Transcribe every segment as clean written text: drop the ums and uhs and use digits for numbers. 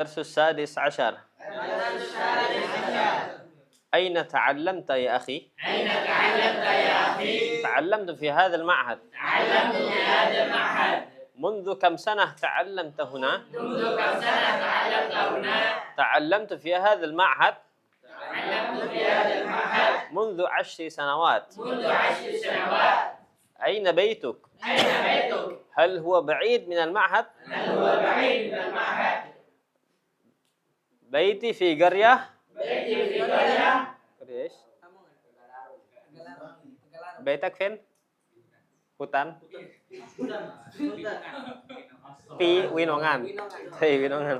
الدرس السادس عشر. أين تعلمت يا أخي؟ أين تعلمت يا أخي؟ تعلمت في هذا المعهد. تعلمت في هذا المعهد. منذ كم سنة تعلمت هنا؟ منذ كم سنة تعلمت هنا؟ تعلمت في هذا المعهد تعلمت في هذا المعهد منذ 10 سنوات. منذ 10 سنوات. أين بيتك؟ أين بيتك؟ هل هو بعيد من المعهد؟ هل هو بعيد من المعهد؟ بيتي في قرية. بيتي في قرية. قرية إيش؟ بيتك فين؟ Hutan. Winongan. طيب Winongan.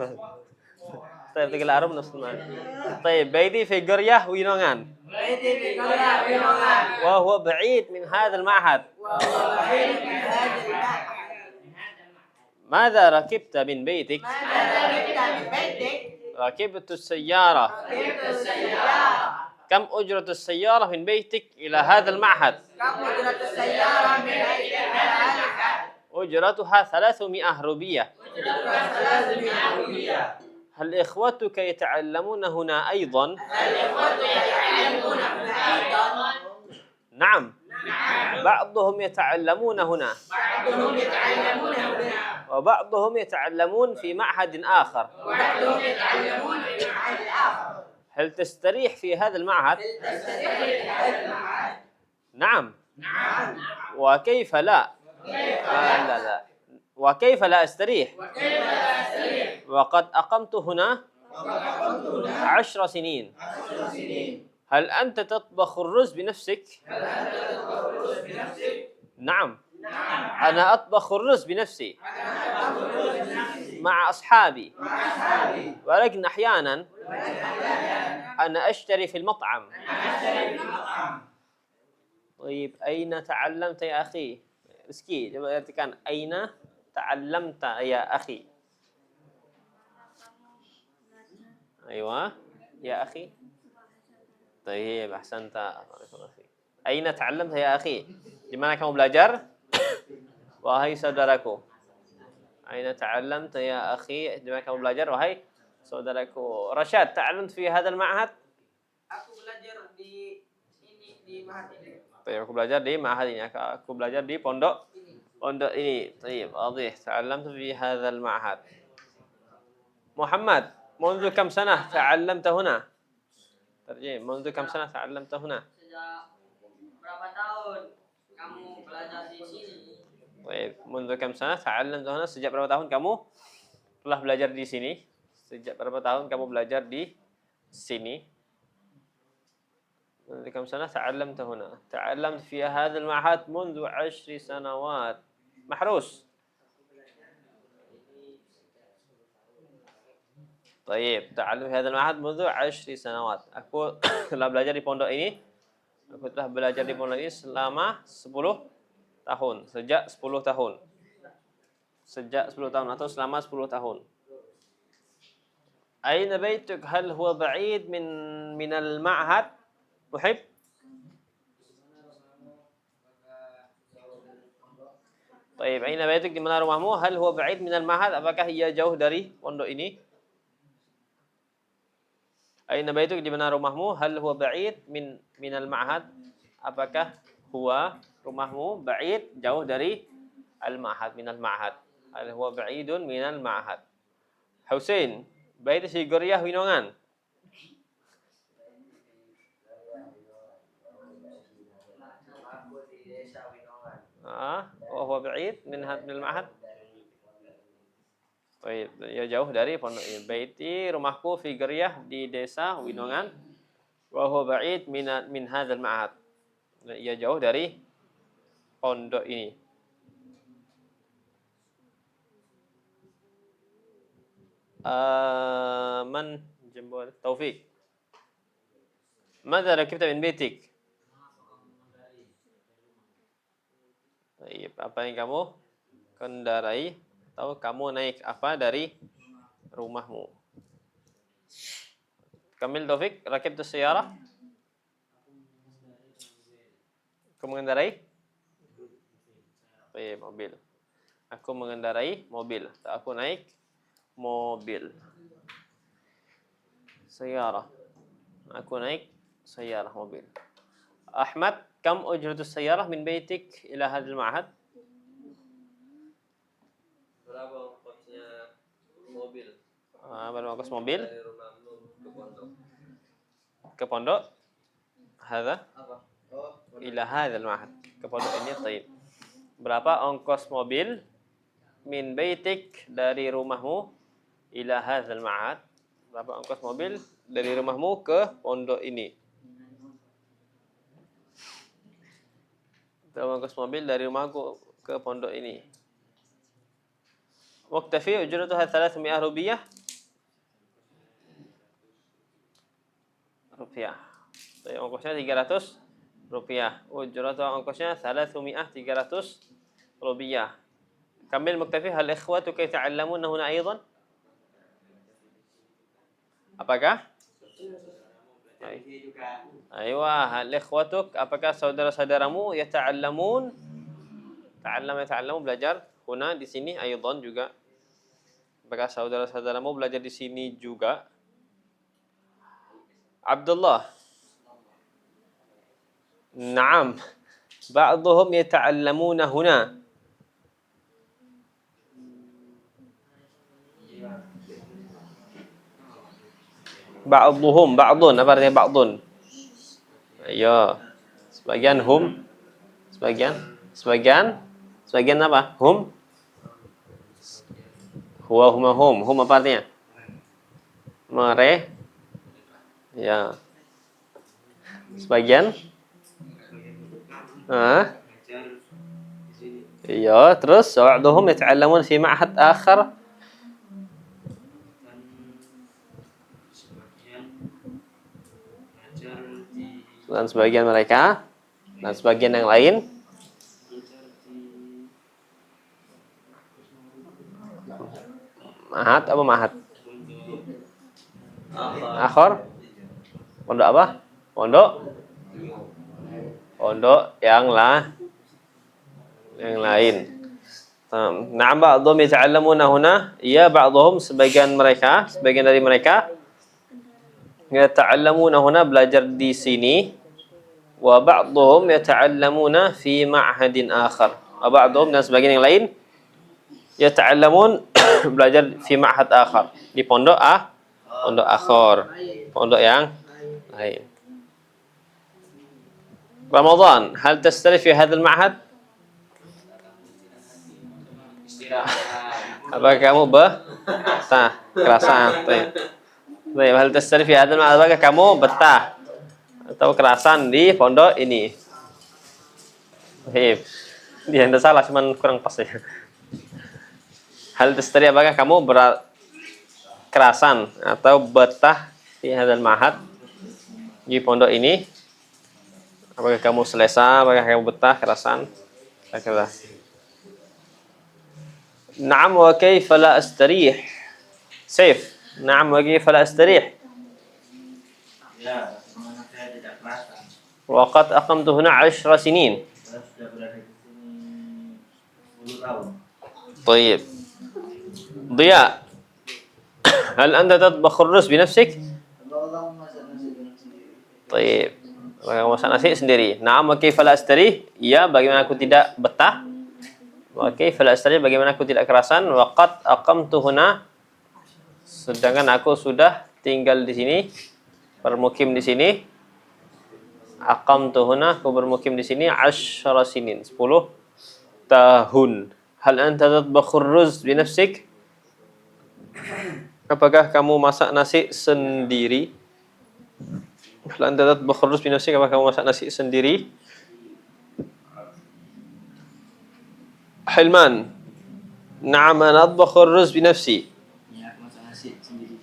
طيب تقول عرب نفس المعنى. طيب بيتي في قرية Winongan. بيتي في قرية وينونغان. وهو بعيد من هذا المعهد. وهو بعيد من هذا المعهد. ماذا ركبت من بيتك؟ ماذا ركبت من بيتك؟ ركبت السيارة. ركبت السيارة. كم أجرة السيارة من بيتك إلى هذا المعهد؟ كم أجرة السيارة من بيتك إلى هذا المعهد؟ أجرتها 300 روبية. أجرتها 300 روبية. هل إخوتك يتعلمون هنا أيضا؟ هل إخوتك يتعلمون هنا أيضا؟ نعم. نعم. بعضهم يتعلمون هنا بعضهم يتعلمون هنا وبعضهم يتعلمون في معهد آخر. وبعضهم يتعلمون في معهد آخر. هل تستريح في هذا المعهد؟ هل تستطيع في هذا المعهد؟ نعم. نعم. وكيف لا؟ لا. وكيف لا أستريح؟ وكيف لا أستطيع؟ وقد أقمت هنا وقد قمت هنا 10 سنين. 10 سنين. هل أنت تطبخ الرز بنفسك؟ هل أنت تطبخ الرز بنفسك؟ نعم. نعم. أنا أطبخ الرز بنفسي أنا أطبخ الرز بنفسي مع أصحابي، مع أصحابي. ولكن أحيانا ولكن أحيانا أنا أشتري في المطعم. أنا أشتري في المطعم. طيب أين تعلمت يا أخي؟ رزقي coba artikan أين تعلمت يا أخي. أيوة يا أخي. طيب أحسنت. أين تعلمت يا أخي؟ Di mana kamu belajar? Wahai saudaraku. Aina ta'allamta ya akhi? Di mana kamu belajar wahai saudaraku? Rashad, ta'allamta fi hadzal ma'had? Aku belajar di ini di Mahat ini. Baik, aku belajar di ma'had ini. Aku belajar di pondok ini. Baik, wadih. Ta'allamta fi hadzal ma'had. Muhammad, منذ كم سنة تعلمت هنا؟ ترجمة. منذ كم سنة تعلمت هنا؟ Sejak berapa tahun kamu belajar di sini? Baik, منذ كم سنة تعلمت هنا? Sejak berapa tahun kamu telah belajar di sini? Sejak berapa tahun kamu belajar di sini? منذ كم سنة تعلمت هنا؟ تعلمت في هذا المعهد منذ 10 سنوات. محروس. طيب تعلم في هذا المعهد منذ 10 سنوات. Aku telah belajar di pondok ini. Aku telah belajar di pondok ini selama 10 tahun. Sejak 10 tahun. Sejak 10 tahun atau selama 10 tahun. أين بيتك؟ هل هو بعيد من المعهد؟ محب؟ طيب أين بيتك? Di mana rumahmu? هل هو بعيد من المعهد? Apakah ia jauh dari pondok ini? أين بيتك? Di mana rumahmu? هل هو بعيد من المعهد? Apakah huwa rumahmu بعيد jauh dari المعهد من المعهد? هل هو بعيد من المعهد? حسين بيت في قرية Winongan. وهو بعيد من المعهد. Baik, ya jauh dari pondok ini. Baiti rumahku fi qaryah di desa Winongan. Wa huwa ba'id min hadzal ma'had. Ya jauh dari pondok ini. Man jembal Taufik. Madza rakibta min baitik? Baik, apa yang kamu kendarai atau kamu naik apa dari rumahmu? Kamil Taufik, rakibtu sayyarah? Kamu mengendarai? Mobil. Aku mengendarai mobil. Aku naik mobil. sayyarah. Aku naik sayyarah mobil. Ahmad, kam ujratus sayyarah min baitik ila hadzal ma'had? Berapa ongkosnya mobil Berapa ongkos mobil dari rumahmu ke pondok? ke pondok? Hadza Apa? Oh, ila hadzal ma'had. Ke pondok ini, taib. Berapa ongkos mobil min baitik dari rumahmu ila hadzal ma'had? Berapa ongkos mobil dari rumahmu ke pondok ini? Berapa ongkos mobil dari rumahku ke pondok ini? Muktafi ujratuha 300 rupiah. Jadi ongkosnya 300 rupiah. Ujratuha ongkosnya 300 rupiah. Kamil muktafi, hal ikhwatuka yata'allamuna huna aidan? Apakah? Aywa, hal ikhwatuk, apakah saudara-saudaramu yata'allamun? Ta'allamu belajar. Huna di sini aidan juga. Apakah saudara-saudaramu belajar di sini juga? Abdullah. Naam. Ba'dhum yata'allamuna huna. Ba'dun, apa artinya ba'dun? Ayo. Sebagian hum. Sebagian apa? Hum. Huwa huma hum. Hum apa artinya? Ya. Sebagian? Iya, terus ba'dhum yata'allamun fi ma'had akhar. Dan sebagian mereka dan sebagian yang lain Mahat apa mahat? Akhor? Pondok apa? Pondok yang lain. Na'am, ba'dhum yata'allamuna huna. Ya, ba'dhum, sebagian dari mereka yata'allamuna huna, belajar di sini. Wa ba'dhum yata'allamuna fi ma'hadin akhar. Wa ba'dhum, dan sebagian yang lain yata'allamun belajar fi ma'had akhar, di pondok akhar, pondok yang lain. Ramadan, hal tastarif fi hadzal ma'had? Apakah kamu betah? Kerasan. Baik, hal tastarif fi hadzal ma'had? Apakah kamu betah atau kerasan di pondok ini? Baik. Dia tidak salah, cuman kurang pas ya. Hal tastari, apakah kamu kerasan atau betah di hadzal ma'had, di pondok ini? Apakah kamu selesa? Apakah kamu betah, kerasan? Kira-kira. Naam, wa kaifa la astarih? Saif. Naam, wa kaifa la astarih? Ya, bagaimana saya tidak kerasan? Wa qad aqamtu huna 10 sinin. Saya sudah berada di sini 10 tahun. طيب. ضياء، هل أنت تطبخ الرز بنفسك؟ طيب. Kamu masak nasi sendiri. Na'am, wa kaifa la astari? Ya, bagaimana aku tidak betah? Wa kaifa la astari, bagaimana aku tidak kerasan? Wa qad aqamtu huna, sedangkan aku sudah tinggal di sini, bermukim di sini. Aqamtu huna, aku bermukim di sini 10 sinin, 10 tahun. Hal anta tatbakhur ruz bi nafsik? Apakah kamu masak nasi sendiri? Hal anta tatbakhur ruz bi nafsik? Apakah kamu masak nasi sendiri? Hilman, na'am, ana atbakhur ruz bi nafsi. Ya, aku masak nasi sendiri.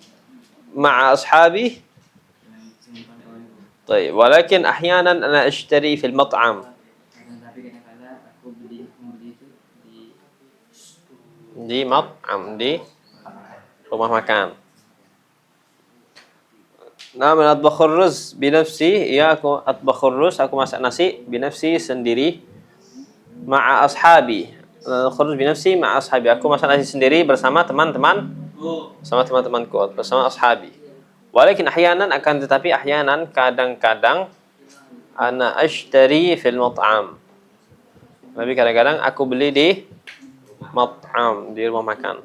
Ma'a ashabi? طيب، ولكن أحيانا أنا أشتري في المطعم. Tapi kadang-kadang aku membeli itu Di mat'am, di rumah makan. Naam, atbakhur ruz bi nafsi. Ya, aku atbakhur ruz, aku masak nasi bi nafsi sendiri. Ma'a ashabi. Atbakhur ruz bi nafsi ma'a ashabi. Aku masak nasi sendiri bersama teman-temanku, bersama ashabi. Walakin ahyanan, akan tetapi ahyanan kadang-kadang ana ashtari fil mat'am. Tapi kadang-kadang aku beli di mat'am, di rumah makan.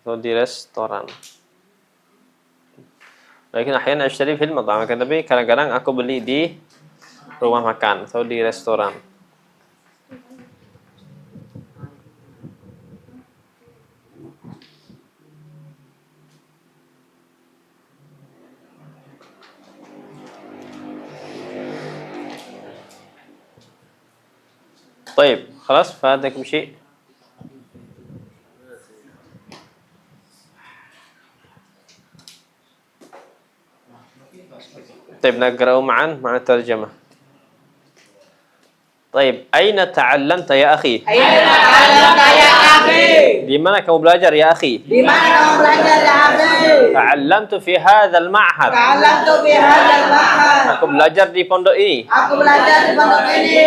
Atau di restoran. Walakin ahyanan ashtari fil mat'am, akan tetapi kadang-kadang aku beli di rumah makan atau di restoran. طيب خلاص فاتكم شيء طيب نقرأ معا مع الترجمة طيب أين تعلمت يا أخي Aina ta'allamta ya akhi? di mana kamu belajar ya akhi Di mana kamu belajar ya akhi? تعلمت في هذا المعهد Ta'allamtu fi hadzal ma'had. aku belajar di pondok ini Aku belajar di pondok ini.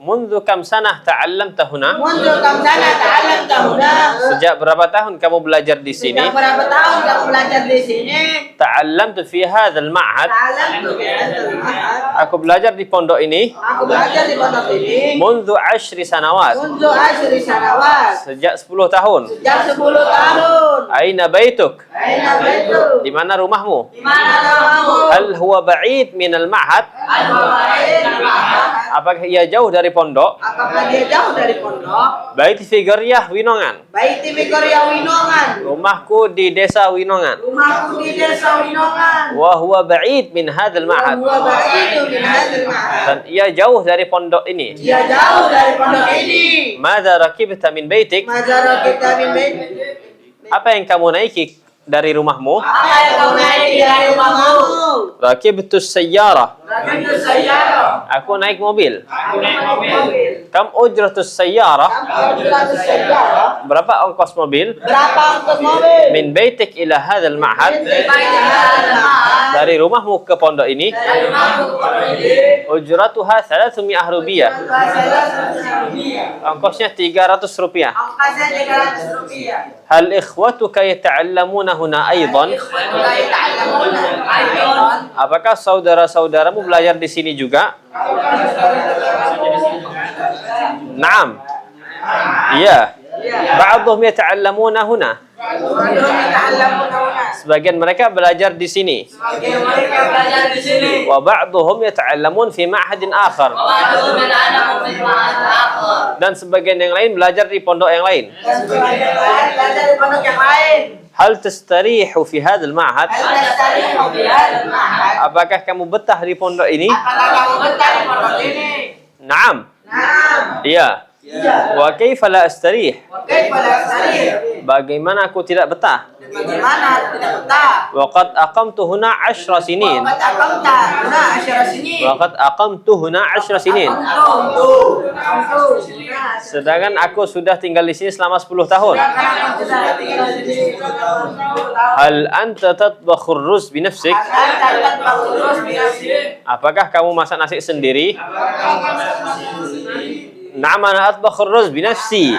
منذ كم سنة تعلمت هنا Mundur kam sana ta'allamta huna. sejak berapa tahun kamu belajar di sini Sejak berapa tahun kamu belajar di sini? تعلمت في هذا المعهد Ta'allamtu fi hadzal ma'had. aku belajar di pondok ini Aku belajar di pondok ini. منذ 10 سنوات Mundur asyri sanawat. sejak 10 tahun Sejak 10 tahun. Aina baituk Aina baitu? di mana rumahmu Di mana rumahmu? hal huwa ba'id min al-ma'had apakah ia jauh dari pondok Apakah dia jauh dari pondok? baiti fi qaryah Winongan Baiti fi qarya Winongan. rumahku di desa Winongan Rumahku di desa Winongan. wa huwa ba'id min hadzal ma'had Wa ba'idu min hadzal ma'had. dan ia jauh dari pondok ini Dia jauh dari pondok ini. madza rakibta min baitik Mazara kita min bait. apa yang kamu naiki dari rumahmu Apa yang kau naiki dari rumahmu? rakibtu sayyara Rakibu sayyara. aku naik mobil Aku naik mobil. kam ujratus sayyara Kamu satu sayyara. berapa ongkos mobil Berapa ongkos mobil? min baitik ila hadzal ma'had Baik hadzal ma'had. dari rumahmu ke pondok ini Dari rumahmu ke pondok ini. ujratuha 300 rupiah Rupiah. ongkosnya 300 rupiah Ongkosnya 300 rupiah. hal ikhwatuka yata'allamuna huna aidan apakah saudara-saudaramu belajar di sini juga Naam iya ba'dhum yata'allamuna huna sebagian mereka belajar di sini wa ba'dhum yata'allamun fi ma'hadin akhar dan sebagian yang lain belajar di pondok yang lain Belajar di pondok yang lain. hal tastarihu fi hadzal ma'had Al-Tastarihu fi hadzal ma'had. apakah kamu betah di pondok ini Apakah kamu betah di pondok ini? Naam Naam. iya Iya. wa kaifa la astarih Kaifa la astarih? bagaimana aku tidak betah Bagaimana tidak betah? waqad aqamtu huna 10 sinin Waqad aqamta huna 10 sinin. waqad aqamtu huna 10 sinin Tuh. sedangkan aku sudah tinggal di sini selama 10 tahun hal anta tatbakhur ruz bi nafsik apakah kamu masak nasi sendiri Na'am ana atbakhur ruz bi nafsi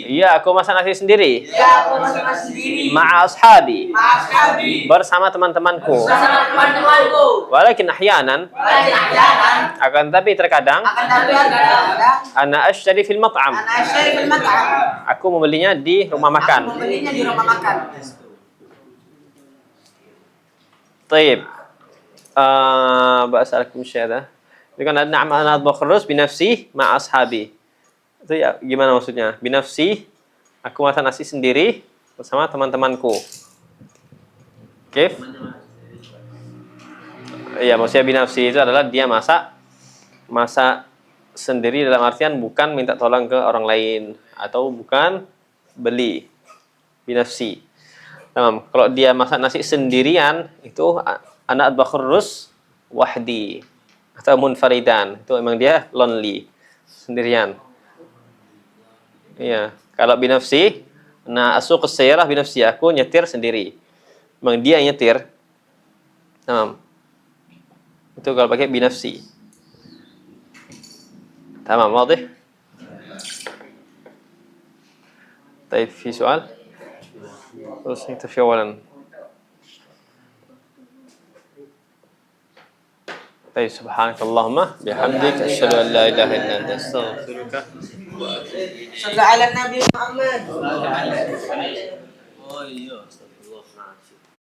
iya aku masak nasi sendiri Ya, aku masak sendiri. ma'a ashabi Ashabi. bersama teman-temanku Bersama teman-temanku. walakin ahyanan Walakin ahyanan. akan tapi terkadang Akan tapi ada ana ashtari fil mat'am anak syari fil mat'am. aku membelinya di rumah Aku makan membelinya di rumah makan. طيب بسألكم شيء هذا Jadi kan na'am ana atbakhu ruz bi nafsi ma ashabi. Itu ya gimana maksudnya? Bi nafsi aku masak nasi sendiri bersama teman-temanku. Kif? Iya, maksudnya bi nafsi itu adalah dia masak sendiri dalam artian bukan minta tolong ke orang lain atau bukan beli. Bi nafsi. Tamam. Kalau dia masak nasi sendirian itu ana atbakhu ruz wahdi. Atau munfaridan itu memang dia lonely sendirian. Iya, kalau binafsi, nah asuq as-sayyarah binafsi aku nyetir sendiri. Memang dia yang nyetir. Tamam. Itu kalau pakai binafsi. Tamam, واضح? طيب في سؤال؟ Terus نكتفي أولا. طيب سبحانك اللهم بحمدك أشهد أن لا إله إلا أنت أستغفرك. صلى على النبي محمد. Oh iya.